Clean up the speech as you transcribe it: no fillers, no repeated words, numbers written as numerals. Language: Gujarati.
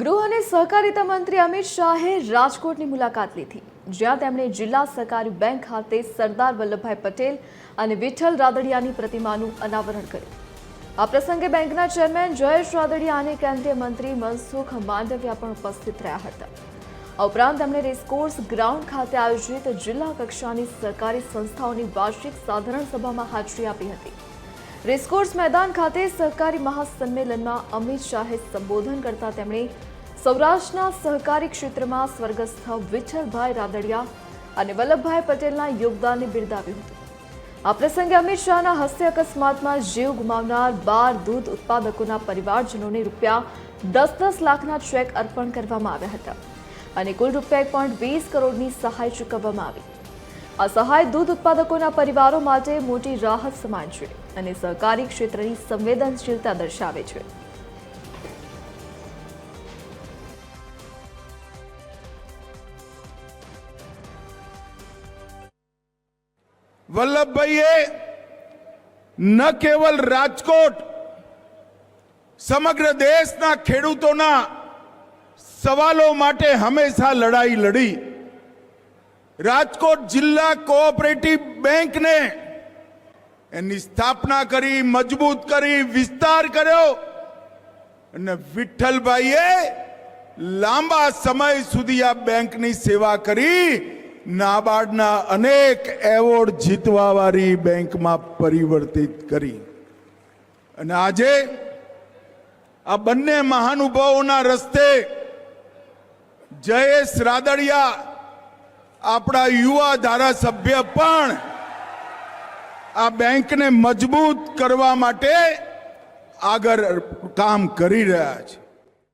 ગૃહ અને સહકારિતા મંત્રી અમિત શાહે રાજકોટની મુલાકાત લીધી, જ્યાં તેમણે જિલ્લા સહકારી બેંક ખાતે સરદાર વલ્લભભાઈ પટેલ અને વિઠ્ઠલ રાદડિયાની પ્રતિમાનું અનાવરણ કર્યું. આ પ્રસંગે બેંકના ચેરમેન જયેશ રાદડિયા અને કેન્દ્રીય મંત્રી મનસુખ માંડવિયા પણ ઉપસ્થિત રહ્યા હતા. આ ઉપરાંત તેમણે રેસકોર્સ ગ્રાઉન્ડ ખાતે આયોજિત જિલ્લા કક્ષાની સરકારી સંસ્થાઓની વાર્ષિક સાધારણ સભામાં હાજરી આપી હતી. રેસકોર્સ મેદાન ખાતે સહકારી મહાસંમેલનમાં અમિત શાહે સંબોધન કરતા તેમણે સૌરાષ્ટ્રના સહકારી ક્ષેત્રમાં સ્વર્ગસ્થ વિઠ્ઠલભાઈ રાદડિયા અને વલ્લભભાઈ પટેલના યોગદાનને બિરદાવ્યું હતું. આ પ્રસંગે અમિત શાહના હસ્તે અકસ્માતમાં જીવ ગુમાવનાર 12 દૂધ ઉત્પાદકોના પરિવારજનોને ₹10 લાખના ચેક અર્પણ કરવામાં આવ્યા હતા અને કુલ ₹1.20 કરોડની સહાય ચૂકવવામાં આવી. આ સહાય દૂધ ઉત્પાદકોના પરિવારો માટે મોટી રાહત સમાન છે અને સહકારી ક્ષેત્રની સંવેદનશીલતા દર્શાવે છે. વલ્લભભાઈએ ન કેવલ રાજકોટ સમગ્ર દેશના ખેડૂતોના સવાલો માટે હંમેશા લડાઈ લડી. રાજકોટ જિલ્લા કોઓપરેટિવ બેંકને એની સ્થાપના કરી, મજબૂત કરી, વિસ્તાર કર્યો અને વિઠ્ઠલભાઈએ લાંબા સમય સુધી આ બેંકની સેવા કરી નાબાર્ડના અનેક એવોર્ડ જીતવાવાળી બેંકમાં પરિવર્તિત કરી. અને આજે આ બંને મહાનુભાવોના રસ્તે જયેશ રાદડિયા આપણા યુવા ધારાસભ્ય પણ આ બેંકને મજબૂત કરવા માટે આગળ કામ કરી રહ્યા છે.